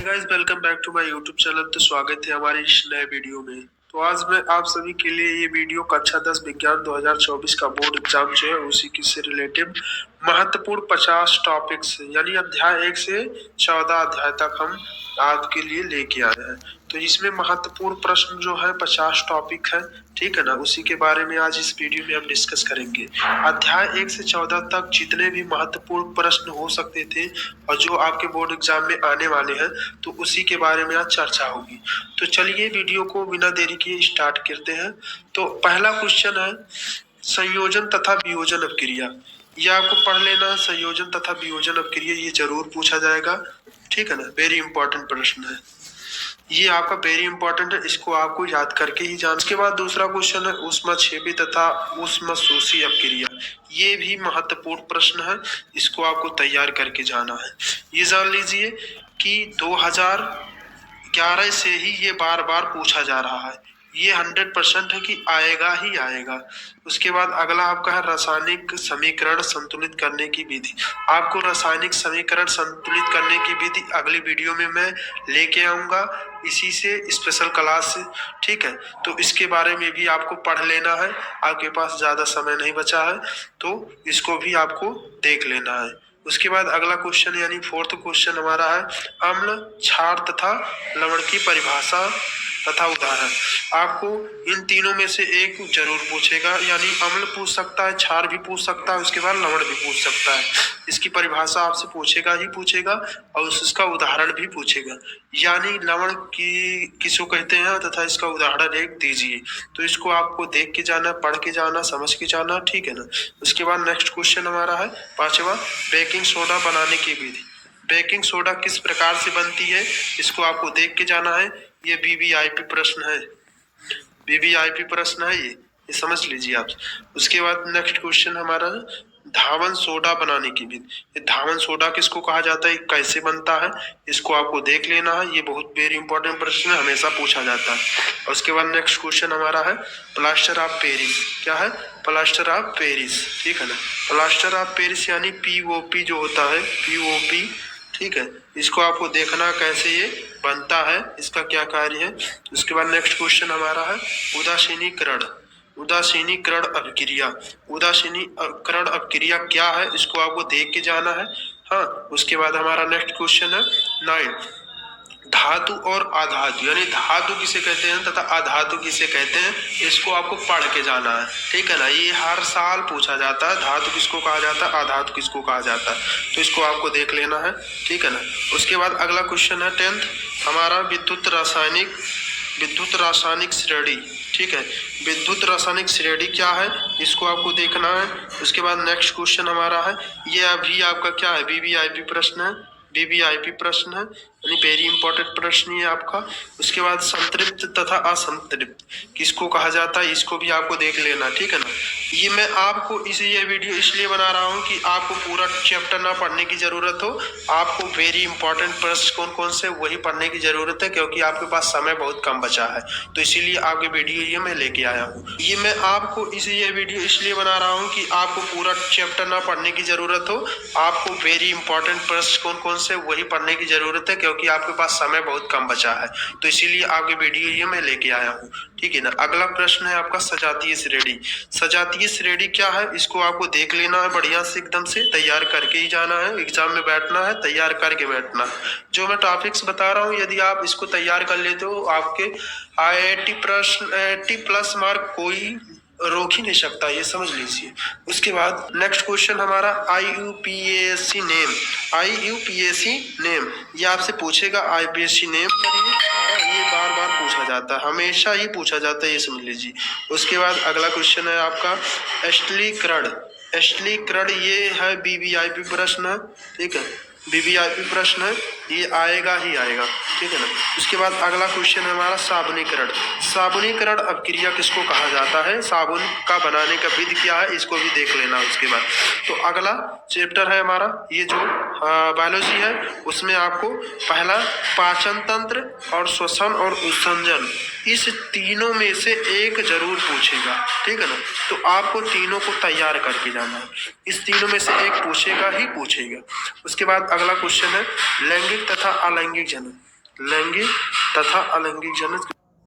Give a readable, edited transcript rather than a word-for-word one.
Guys welcome back to my YouTube channel. तो स्वागत है हमारे इस नए वीडियो में। तो आज मैं आप सभी के लिए ये वीडियो कक्षा 10 विज्ञान 2024 का बोर्ड एग्जाम जो है उसी की से रिलेटेड महत्वपूर्ण 50 टॉपिक्स यानी अध्याय 1 से 14 अध्याय तक हम आपके लिए लेके आए हैं। तो इसमें महत्वपूर्ण प्रश्न जो है 50 टॉपिक है, ठीक है ना, उसी के बारे में आज इस वीडियो में हम डिस्कस करेंगे। अध्याय 1 से 14 तक जितने भी महत्वपूर्ण प्रश्न हो सकते थे और जो आपके बोर्ड एग्जाम में आने वाले हैं तो उसी के बारे में आज चर्चा होगी। तो चलिए वीडियो को बिना देरी किए स्टार्ट करते हैं। तो पहला क्वेश्चन है संयोजन तथा वियोजन अपक्रिया। ये आपको पढ़ लेना है, संयोजन तथा वियोजन अपक्रिया ये जरूर पूछा जाएगा, ठीक है ना। वेरी इंपॉर्टेंट प्रश्न है ये आपका, वेरी इंपॉर्टेंट है, इसको आपको याद करके ही जान। इसके बाद दूसरा क्वेश्चन है ऊष्मक्षेपी तथा ऊष्मशोषी अपक्रिया। ये भी महत्वपूर्ण प्रश्न है, इसको आपको तैयार करके जाना है। ये जान लीजिए कि 2011 से ही ये बार बार पूछा जा रहा है, ये 100% है कि आएगा ही आएगा। उसके बाद अगला आपका है रासायनिक समीकरण संतुलित करने की विधि। आपको रासायनिक समीकरण संतुलित करने की विधि अगली वीडियो में मैं लेके आऊंगा, इसी से स्पेशल क्लास से, ठीक है। तो इसके बारे में भी आपको पढ़ लेना है, आपके पास ज्यादा समय नहीं बचा है तो इसको भी आपको देख लेना है। उसके बाद अगला क्वेश्चन यानी फोर्थ क्वेश्चन हमारा है अम्ल क्षार तथा लवण की परिभाषा तथा उदाहरण। आपको इन तीनों में से एक जरूर पूछेगा, यानी अम्ल पूछ सकता है, क्षार भी पूछ सकता है, उसके बाद लवण भी पूछ सकता है। इसकी परिभाषा आपसे पूछेगा ही पूछेगा और उसका उदाहरण भी पूछेगा, यानी लवण की किसको कहते हैं तथा इसका उदाहरण एक दीजिए। तो इसको आपको देख के जाना, पढ़ के जाना, समझ के जाना, ठीक है ना। उसके बाद नेक्स्ट क्वेश्चन हमारा है पांचवा बेकिंग सोडा बनाने की विधि। बेकिंग सोडा किस प्रकार से बनती है इसको आपको देख के जाना है। ये वीवीआईपी प्रश्न है, वीवीआईपी प्रश्न है ये समझ लीजिए आप। उसके बाद नेक्स्ट क्वेश्चन हमारा धावन सोडा बनाने की विधि। ये धावन सोडा किसको कहा जाता है, कैसे बनता है, इसको आपको देख लेना है। ये बहुत वेरी इंपॉर्टेंट प्रश्न है, हमेशा पूछा जाता है। और उसके बाद नेक्स्ट क्वेश्चन हमारा है प्लास्टर ऑफ पेरिस। क्या है, प्लास्टर ऑफ पेरिस, ठीक है ना। प्लास्टर ऑफ पेरिस यानी पीओपी जो होता है, पीओपी, ठीक है। इसको आपको देखना कैसे ये बनता है, इसका क्या कार्य है। उसके बाद नेक्स्ट क्वेश्चन हमारा है उदासीनीकरण। उदासीनीकरण अपक्रिया। उदासीनीकरण अपक्रिया क्या है इसको आपको देख के जाना है। हाँ, उसके बाद हमारा नेक्स्ट क्वेश्चन है 9 धातु और अधातु, यानी धातु किसे कहते हैं तथा अधातु किसे कहते हैं, इसको आपको पढ़ के जाना है, ठीक है ना। ये हर साल पूछा जाता है, धातु किसको कहा जाता है, अधातु किसको कहा जाता है, तो इसको आपको देख लेना है, ठीक है ना। उसके बाद अगला क्वेश्चन है 10th हमारा विद्युत रासायनिक श्रेणी, ठीक है। विद्युत रासायनिक श्रेणी क्या है इसको आपको देखना है। उसके बाद नेक्स्ट क्वेश्चन हमारा है, ये अभी आपका क्या है, वीवीआईपी प्रश्न है, वीवीआईपी प्रश्न है, यानी वेरी इंपॉर्टेंट प्रश्न है आपका। उसके बाद संतृप्त तथा असंतृप्त किसको कहा जाता है, इसको भी आपको देख लेना, ठीक है ना। ये मैं आपको ये वीडियो इसलिए बना रहा हूँ कि आपको पूरा चैप्टर ना पढ़ने की जरूरत हो, आपको वेरी इंपॉर्टेंट प्रश्न कौन कौन से वही पढ़ने की जरूरत है, क्योंकि आपके पास समय बहुत कम बचा है। तो इसीलिए आपके वीडियो ये मैं लेके आया हूँ। ये मैं आपको ये वीडियो इसलिए बना रहा हूँ कि आपको पूरा चैप्टर ना पढ़ने की जरूरत हो, आपको वेरी इंपॉर्टेंट प्रश्न कौन कौन से वही पढ़ने की जरूरत है, क्योंकि आपके पास समय बहुत कम बचा है। तो इसीलिए आपके वीडियो ये मैं लेके आया हूँ, ठीक है ना। अगला प्रश्न है आपका सजातीय श्रेणी। सजातीय श्रेणी क्या है इसको आपको देख लेना है, बढ़िया से एकदम से तैयार करके ही जाना है, एग्जाम में बैठना है तैयार करके बैठना है। जो मैं टॉपिक्स बता रहा हूँ यदि आप इसको तैयार कर लेते हो आपके IIT प्रश्न 80+ मार्क कोई रोक ही नहीं सकता, ये समझ लीजिए। उसके बाद नेक्स्ट क्वेश्चन हमारा IUPAC नेम। IUPAC नेम ये आपसे पूछेगा, IUPAC नेम करिए, ये बार बार पूछा जाता है, हमेशा ही पूछा जाता है, ये समझ लीजिए। उसके बाद अगला क्वेश्चन है आपका एस्टलीकरण। एस्टलीकरण ये है वीवीआईपी प्रश्न है, ठीक है, वीवीआईपी प्रश्न है, ये आएगा ही आएगा, ठीक है ना। उसके बाद अगला क्वेश्चन है हमारा साबुनीकरण। साबुनीकरण अपक्रिया किसको कहा जाता है, साबुन का बनाने का विधि क्या है, इसको भी देख लेना। उसके बाद तो अगला चैप्टर है हमारा ये जो बायोलॉजी है, उसमें आपको पहला पाचन तंत्र और श्वसन और उत्सर्जन, इस तीनों में से एक जरूर पूछेगा, ठीक है ना। तो आपको तीनों को तैयार करके जाना है, इस तीनों में से एक पूछेगा ही पूछेगा। उसके बाद अगला क्वेश्चन है लैंगिक तथा अलैंगिक जनन। लैंगिक तथा अलैंगिक जनन